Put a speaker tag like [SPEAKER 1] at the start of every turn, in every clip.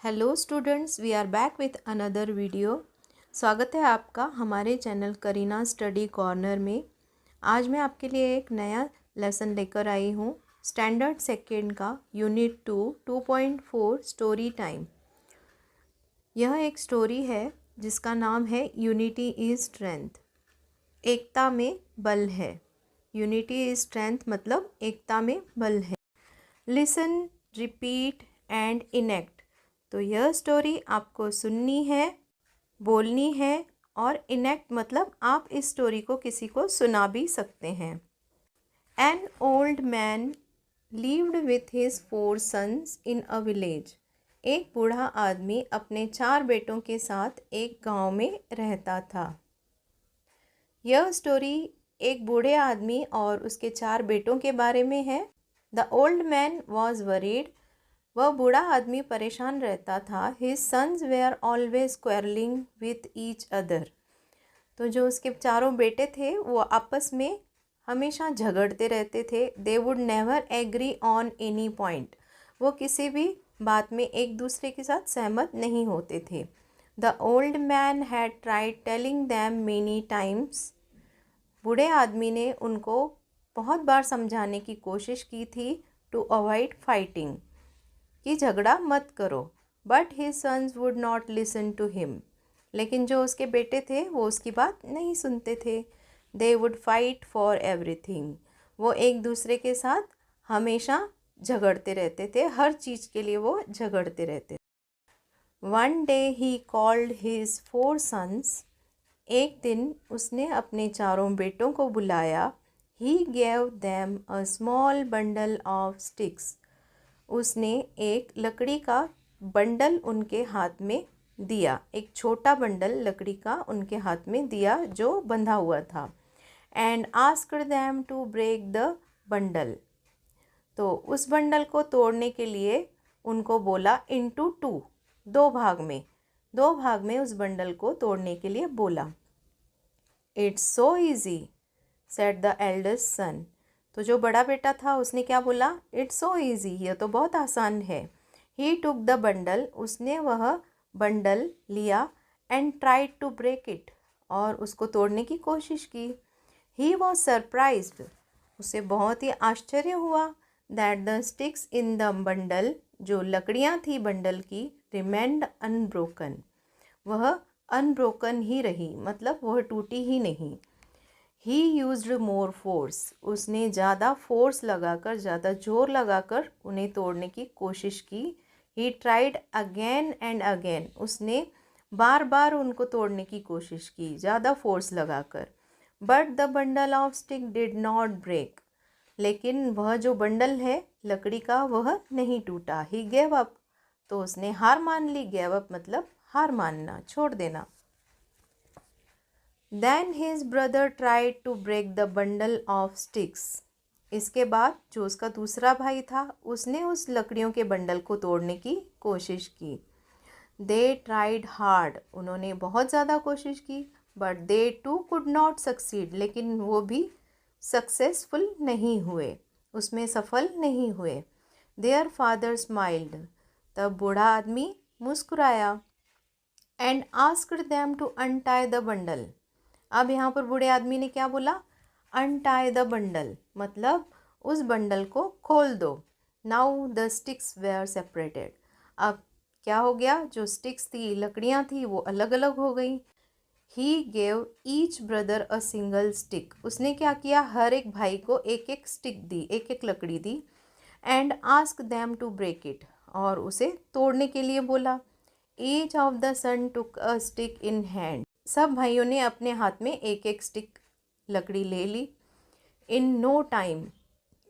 [SPEAKER 1] Hello students, we are back with another video. स्वागत है आपका हमारे चैनल करीना स्टडी कॉर्नर में। आज मैं आपके लिए एक नया लेसन लेकर आई हूँ। स्टैंडर्ड सेकेंड का यूनिट 2.4 स्टोरी टाइम। यह एक स्टोरी है जिसका नाम है यूनिटी इज़ स्ट्रेंथ। एकता में बल है। यूनिटी इज़ स्ट्रेंथ मतलब एकता में बल है। Listen, repeat and enact. तो यह स्टोरी आपको सुननी है, बोलनी है और इनेक्ट मतलब आप इस स्टोरी को किसी को सुना भी सकते हैं। An old man lived with his 4 sons in a village. एक बूढ़ा आदमी अपने 4 बेटों के साथ एक गांव में रहता था। यह स्टोरी एक बूढ़े आदमी और उसके 4 बेटों के बारे में है। The old man was worried. वह बूढ़ा आदमी परेशान रहता था। His sons were always quarrelling with each other. तो जो उसके चारों बेटे थे वो आपस में हमेशा झगड़ते रहते थे। They would never agree on any point. वो किसी भी बात में एक दूसरे के साथ सहमत नहीं होते थे। The old man had tried telling them many times. बूढ़े आदमी ने उनको बहुत बार समझाने की कोशिश की थी टू अवॉइड फाइटिंग, कि झगड़ा मत करो। But his sons would not listen to him. लेकिन जो उसके बेटे थे वो उसकी बात नहीं सुनते थे। They would fight for everything. वो एक दूसरे के साथ हमेशा झगड़ते रहते थे, हर चीज़ के लिए वो झगड़ते रहते। One day he called his 4 sons. एक दिन उसने अपने चारों बेटों को बुलाया। He gave them a small bundle of sticks. उसने एक लकड़ी का बंडल उनके हाथ में दिया। एक छोटा बंडल लकड़ी का उनके हाथ में दिया जो बंधा हुआ था। And asked them to break the bundle. तो उस बंडल को तोड़ने के लिए उनको बोला इनटू 2, 2 भाग में उस बंडल को तोड़ने के लिए बोला। It's so easy said the eldest son. तो जो बड़ा बेटा था उसने क्या बोला? इट्स सो ईजी, यह तो बहुत आसान है। He took the bundle. उसने वह बंडल लिया। And tried to break it. और उसको तोड़ने की कोशिश की। He was surprised. उसे बहुत ही आश्चर्य हुआ that the sticks in the bundle, जो लकड़ियाँ थी बंडल की, रिमेंड अनब्रोकन। वह अनब्रोकन ही रही, मतलब वह टूटी ही नहीं। He used more force. उसने ज़्यादा फोर्स लगाकर, ज़्यादा जोर लगाकर उन्हें तोड़ने की कोशिश की। He tried again and again. उसने बार बार उनको तोड़ने की कोशिश की, ज़्यादा फोर्स लगाकर। But the bundle of stick did not break. लेकिन वह जो बंडल है लकड़ी का वह नहीं टूटा। He gave up. तो उसने हार मान ली। गेव अप मतलब हार मानना, छोड़ देना। Then his brother tried to break the bundle of sticks. इसके बाद जो उसका दूसरा भाई था उसने उस लकड़ियों के बंडल को तोड़ने की कोशिश की। They tried hard. उन्होंने बहुत ज़्यादा कोशिश की। But they too could not succeed. लेकिन वो भी सक्सेसफुल नहीं हुए, उसमें सफल नहीं हुए। Their father smiled. तब बूढ़ा आदमी मुस्कुराया। And asked them to untie the bundle. अब यहाँ पर बूढ़े आदमी ने क्या बोला? अनटाई द बंडल, मतलब उस बंडल को खोल दो। Now the sticks were separated. अब क्या हो गया? जो स्टिक्स थी, लकड़ियाँ थी, वो अलग अलग हो गई। He gave each brother a single stick. उसने क्या किया? हर एक भाई को एक एक स्टिक दी, एक एक लकड़ी दी। And ask them to break it. और उसे तोड़ने के लिए बोला। Each of the son took a stick in hand. सब भाइयों ने अपने हाथ में एक एक स्टिक लकड़ी ले ली। इन नो टाइम,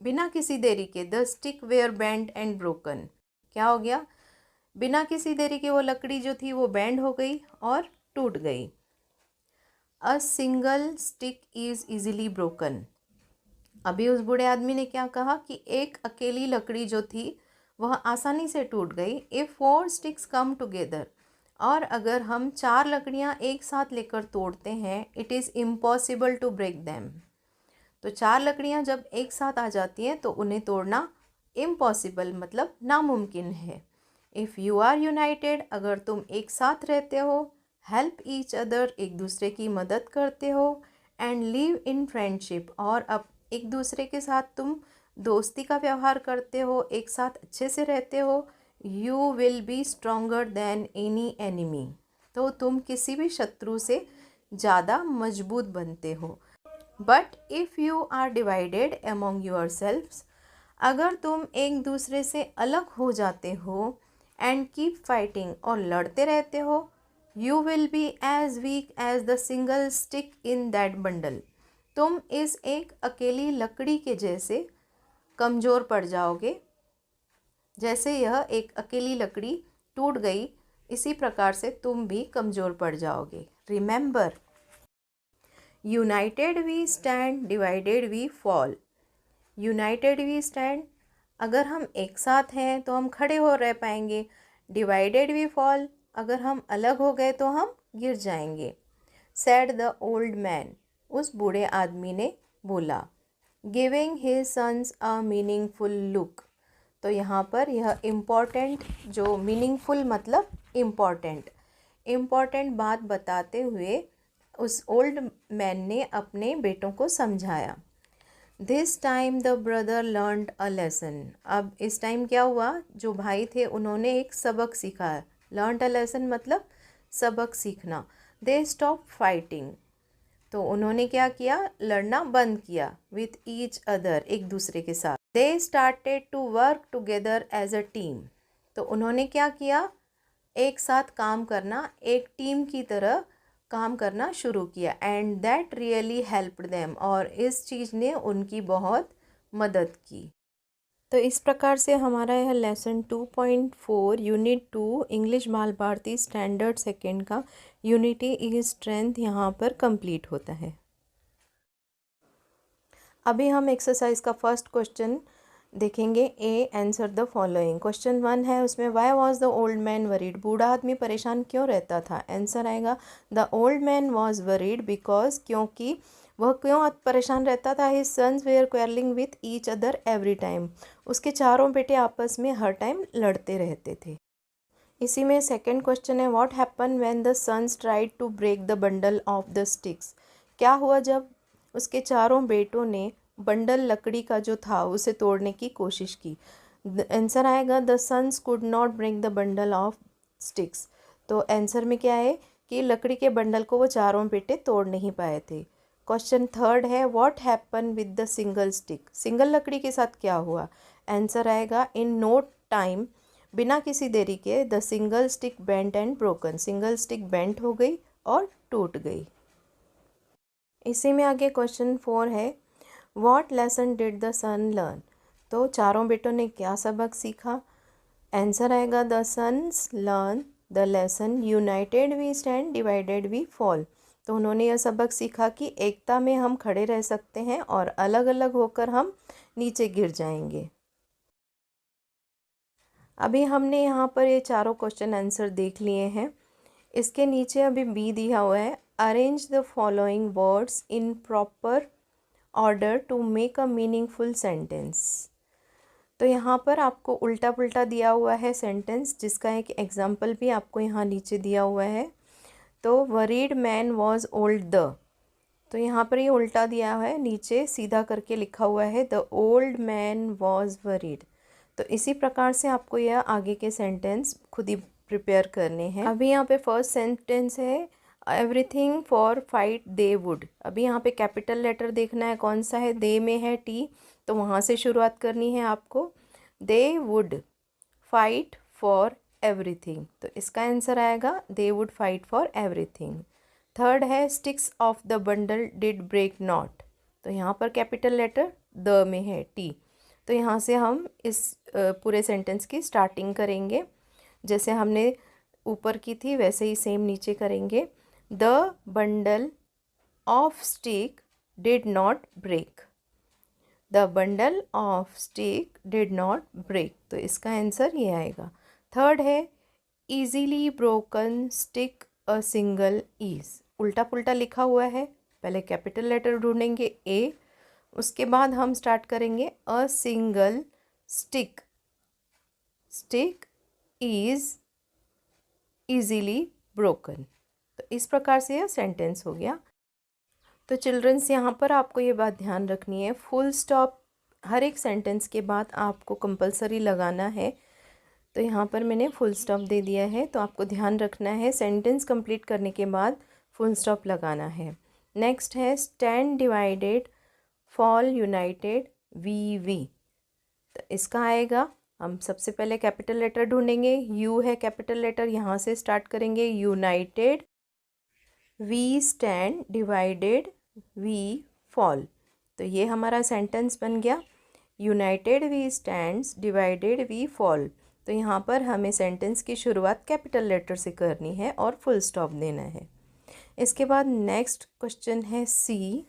[SPEAKER 1] बिना किसी देरी के, the stick were bent and broken. क्या हो गया? बिना किसी देरी के वो लकड़ी जो थी वो बेंड हो गई और टूट गई। A single stick is easily broken. अभी उस बूढ़े आदमी ने क्या कहा कि एक अकेली लकड़ी जो थी वह आसानी से टूट गई। If 4 sticks come together. और अगर हम 4 लकड़ियाँ एक साथ लेकर तोड़ते हैं, it is impossible to break them. तो 4 लकड़ियाँ जब एक साथ आ जाती हैं तो उन्हें तोड़ना इम्पॉसिबल मतलब नामुमकिन है। इफ़ यू आर यूनाइटेड, अगर तुम एक साथ रहते हो, हेल्प ईच अदर, एक दूसरे की मदद करते हो, एंड लिव इन फ्रेंडशिप, और अब एक दूसरे के साथ तुम दोस्ती का व्यवहार करते हो, एक साथ अच्छे से रहते हो, you will B stronger then any enemy, तो तुम किसी भी शत्रु से ज़्यादा मजबूत बनते हो। But if you are divided among your selfs, अगर तुम एक दूसरे से अलग हो जाते हो, एंड कीप फाइटिंग, और लड़ते रहते हो, you will be as weak as the single stick in that bundle, तुम इस एक अकेली लकड़ी के जैसे कमज़ोर पड़ जाओगे। जैसे यह एक अकेली लकड़ी टूट गई, इसी प्रकार से तुम भी कमज़ोर पड़ जाओगे। Remember, united we stand, divided we fall. United we stand, अगर हम एक साथ हैं तो हम खड़े हो रह पाएंगे। डिवाइडेड वी फॉल, अगर हम अलग हो गए तो हम गिर जाएंगे। सैड द ओल्ड मैन, उस बूढ़े आदमी ने बोला। Giving his sons a meaningful look, तो यहाँ पर यह इम्पॉर्टेंट, जो मीनिंगफुल मतलब इम्पॉर्टेंट बात बताते हुए उस ओल्ड मैन ने अपने बेटों को समझाया। This time the brother learned a lesson, अब इस टाइम क्या हुआ, जो भाई थे उन्होंने एक सबक सीखा। लर्नड अ लेसन मतलब सबक सीखना। दे स्टॉप फाइटिंग, तो उन्होंने क्या किया, लड़ना बंद किया। विथ ईच अदर, एक दूसरे के साथ। They started to work together as a team, तो उन्होंने क्या किया, एक साथ काम करना, एक टीम की तरह काम करना शुरू किया। And that really helped them, और इस चीज़ ने उनकी बहुत मदद की। तो इस प्रकार से हमारा यह लेसन 2.4 यूनिट 2 इंग्लिश बाल भारती स्टैंडर्ड सेकेंड का यूनिटी इज स्ट्रेंथ यहाँ पर कंप्लीट होता है। अभी हम एक्सरसाइज का फर्स्ट क्वेश्चन देखेंगे। A, answer the following. Question 1 है, उसमें why was the old man worried, बूढ़ा आदमी परेशान क्यों रहता था। आंसर आएगा the old man was worried because, क्योंकि वह क्यों परेशान रहता था। His sons were quarrelling with each other every time, उसके चारों बेटे आपस में हर टाइम लड़ते रहते थे। इसी में सेकेंड क्वेश्चन है, what happen when the sons tried to break the bundle of the sticks, क्या हुआ जब उसके चारों बेटों ने बंडल लकड़ी का जो था उसे तोड़ने की कोशिश की। आंसर आएगा the sons could not break the bundle of sticks, तो आंसर में क्या है कि लकड़ी के बंडल को वो चारों बेटे तोड़ नहीं पाए थे। क्वेश्चन थर्ड है, what happen with the single stick, single लकड़ी के साथ क्या हुआ। आंसर आएगा इन नो टाइम, बिना किसी देरी के, the single stick bent and broken, single stick bent हो गई और टूट गई। इसी में आगे क्वेश्चन 4 है, what lesson did the son learn, तो चारों बेटों ने क्या सबक सीखा। आंसर आएगा the sons learn the lesson united we stand, divided we fall, तो उन्होंने यह सबक सीखा कि एकता में हम खड़े रह सकते हैं और अलग अलग होकर हम नीचे गिर जाएंगे। अभी हमने यहाँ पर ये चारों क्वेश्चन आंसर देख लिए हैं। इसके नीचे अभी बी दिया हुआ है, arrange the following words in proper order to make a meaningful sentence, तो यहाँ पर आपको उल्टा पुल्टा दिया हुआ है सेंटेंस, जिसका एक एग्जाम्पल भी आपको यहाँ नीचे दिया हुआ है। तो worried man was old the, तो यहाँ पर ये उल्टा दिया हुआ है, नीचे सीधा करके लिखा हुआ है the old man was worried, तो इसी प्रकार से आपको यह आगे के सेंटेंस खुद ही प्रिपेयर करने हैं। अभी यहाँ पे फर्स्ट सेंटेंस है, everything for fight they would, अभी यहाँ पे कैपिटल लेटर देखना है, कौन सा है, दे में है टी, तो वहाँ से शुरुआत करनी है आपको। They would fight for everything, तो इसका आंसर आएगा they would fight for everything. Third है, sticks of the bundle did break not, तो यहाँ पर कैपिटल लेटर द में है टी, तो यहाँ से हम इस पूरे सेंटेंस की स्टार्टिंग करेंगे, जैसे हमने ऊपर की थी वैसे ही सेम नीचे करेंगे। The bundle of stick did not break, the bundle of stick did not break, तो इसका आंसर ये आएगा। थर्ड है, easily broken stick a single is, उल्टा पुल्टा लिखा हुआ है, पहले कैपिटल लेटर ढूंढेंगे ए, उसके बाद हम स्टार्ट करेंगे a single stick, stick is easily broken. तो इस प्रकार से यह सेंटेंस हो गया। तो चिल्ड्रंस यहाँ पर आपको ये बात ध्यान रखनी है, फुल स्टॉप हर एक सेंटेंस के बाद आपको कंपलसरी लगाना है। तो यहाँ पर मैंने फुल स्टॉप दे दिया है, तो आपको ध्यान रखना है सेंटेंस कंप्लीट करने के बाद फुल स्टॉप लगाना है। नेक्स्ट है stand divided, fall united, we. तो इसका आएगा, हम सबसे पहले कैपिटल लेटर ढूंढेंगे, यू है कैपिटल लेटर, यहाँ से स्टार्ट करेंगे, united, we stand, divided, we fall. तो ये हमारा सेंटेंस बन गया, united we stands, divided we fall. तो यहाँ पर हमें सेंटेंस की शुरुआत कैपिटल लेटर से करनी है और फुल स्टॉप देना है। इसके बाद नेक्स्ट क्वेश्चन है सी।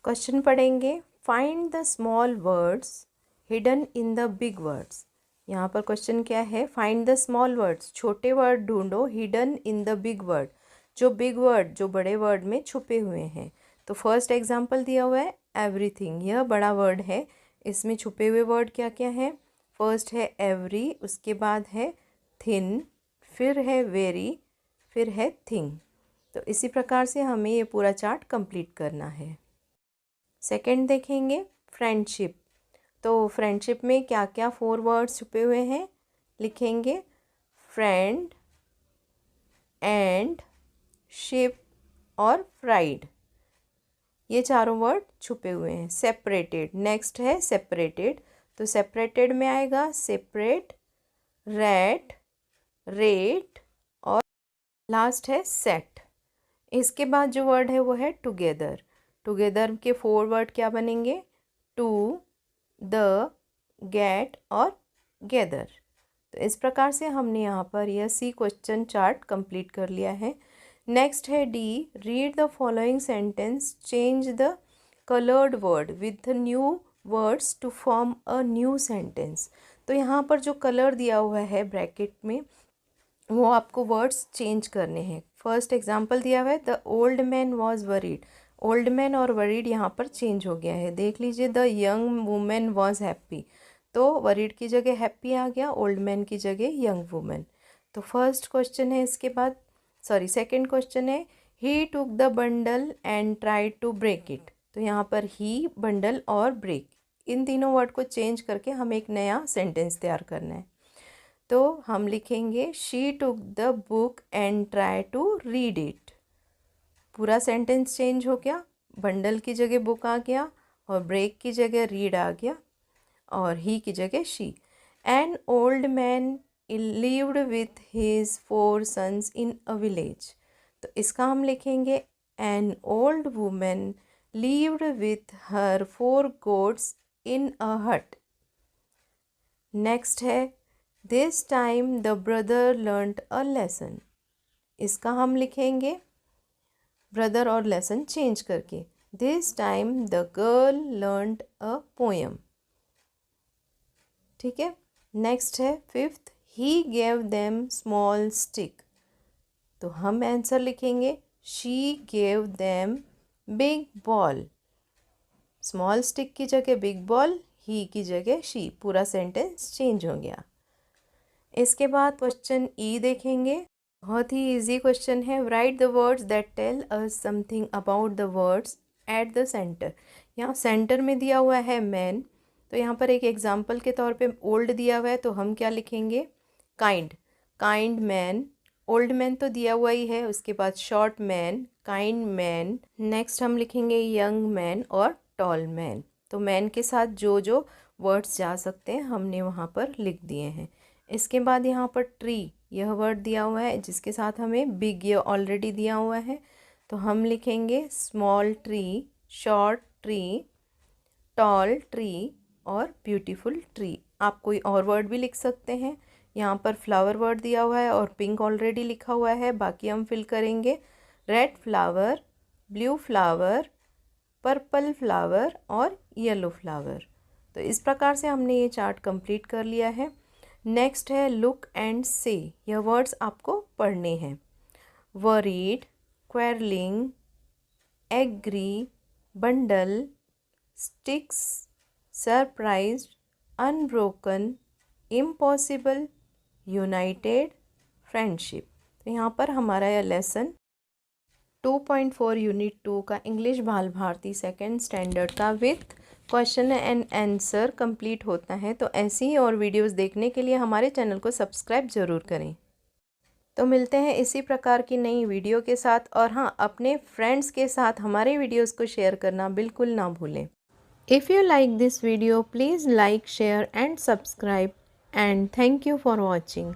[SPEAKER 1] क्वेश्चन पढ़ेंगे, find the small words hidden in the big words. यहाँ पर क्वेश्चन क्या है, फाइंड द स्मॉल वर्ड्स, छोटे वर्ड ढूंढो, hidden in the big word, जो बिग वर्ड, जो बड़े वर्ड में छुपे हुए हैं। तो फर्स्ट एग्जांपल दिया हुआ है एवरीथिंग, यह बड़ा वर्ड है, इसमें छुपे हुए वर्ड क्या क्या हैं। फर्स्ट है एवरी, उसके बाद है थिन, फिर है वेरी, फिर है थिंग। तो इसी प्रकार से हमें ये पूरा चार्ट कंप्लीट करना है। सेकंड देखेंगे फ्रेंडशिप। तो फ्रेंडशिप में क्या क्या 4 वर्ड्स छुपे हुए हैं, लिखेंगे फ्रेंड एंड शिप और फ्राइड, ये चारों वर्ड छुपे हुए हैं। सेपरेटेड, नेक्स्ट है सेपरेटेड, तो सेपरेटेड में आएगा सेपरेट, रेट, रेट और लास्ट है सेट। इसके बाद जो वर्ड है वो है टुगेदर। टुगेदर के 4 वर्ड क्या बनेंगे, टू, द, गेट और गेदर। तो इस प्रकार से हमने यहाँ पर यह सी क्वेश्चन चार्ट कंप्लीट कर लिया है। नेक्स्ट है D, read the following sentence, change the coloured word with the new words to form a new sentence. तो यहाँ पर जो कलर दिया हुआ है ब्रैकेट में, वो आपको वर्ड्स चेंज करने हैं। फर्स्ट एग्जांपल दिया हुआ है, the old man was worried, old man और वरीड यहाँ पर चेंज हो गया है। देख लीजिए, the young women was happy, तो वरीड की जगह हैप्पी आ गया, ओल्ड मैन की जगह यंग वुमेन। तो फर्स्ट क्वेश्चन है, इसके बाद सेकंड क्वेश्चन है, he took the bundle and tried to break it. तो यहाँ पर ही, बंडल और ब्रेक, इन तीनों वर्ड को चेंज करके हमें एक नया सेंटेंस तैयार करना है। तो हम लिखेंगे she took the book and try to read it. पूरा सेंटेंस चेंज हो गया, बंडल की जगह बुक आ गया और ब्रेक की जगह रीड आ गया और ही की जगह she. An old man lived with his 4 sons in a village. तो इसका हम लिखेंगे an old women lived with her 4 goats in a hut. Next है this time the brother learned a lesson. इसका हम लिखेंगे ब्रदर और लेसन चेंज करके, this time the girl learned a poem. ठीक है। नेक्स्ट है fifth, he gave them small stick. तो हम आंसर लिखेंगे she gave them big ball. Small stick की जगह बिग बॉल, ही की जगह शी, पूरा सेंटेंस चेंज हो गया। इसके बाद क्वेश्चन ई देखेंगे, बहुत ही इजी क्वेश्चन है, write the words that tell us something about the words at the centre. यहाँ सेंटर में दिया हुआ है मैन, तो यहाँ पर एक एग्जाम्पल के तौर पे ओल्ड दिया हुआ है, तो हम क्या लिखेंगे kind, kind man. Old man तो दिया हुआ ही है, उसके बाद short man, kind man. Next हम लिखेंगे यंग मैन और टॉल मैन। तो मैन के साथ जो जो वर्ड्स जा सकते हैं हमने वहाँ पर लिख दिए हैं। इसके बाद यहाँ पर ट्री, यह वर्ड दिया हुआ है जिसके साथ हमें बिग ये ऑलरेडी दिया हुआ है, तो हम लिखेंगे small tree, short tree, tall tree और ब्यूटीफुल ट्री। आप कोई और वर्ड भी लिख सकते हैं। यहाँ पर फ्लावर वर्ड दिया हुआ है और पिंक ऑलरेडी लिखा हुआ है, बाकी हम फिल करेंगे red flower, blue flower, purple flower और येलो फ्लावर। तो इस प्रकार से हमने ये चार्ट कंप्लीट कर लिया है। नेक्स्ट है लुक एंड से, यह वर्ड्स आपको पढ़ने हैं। Worried, quarrelling, agree, bundle, sticks, surprised, unbroken, impossible, united, friendship. तो यहाँ पर हमारा यह लेसन 2.4 यूनिट 2 का इंग्लिश बाल भारती सेकेंड स्टैंडर्ड का with question and answer complete होता है। तो ऐसी ही और वीडियोस देखने के लिए हमारे चैनल को सब्सक्राइब ज़रूर करें। तो मिलते हैं इसी प्रकार की नई वीडियो के साथ, और हाँ, अपने फ्रेंड्स के साथ हमारे वीडियोस को शेयर करना बिल्कुल ना भूलें। If you like this video, please like, share and subscribe, and thank you for watching.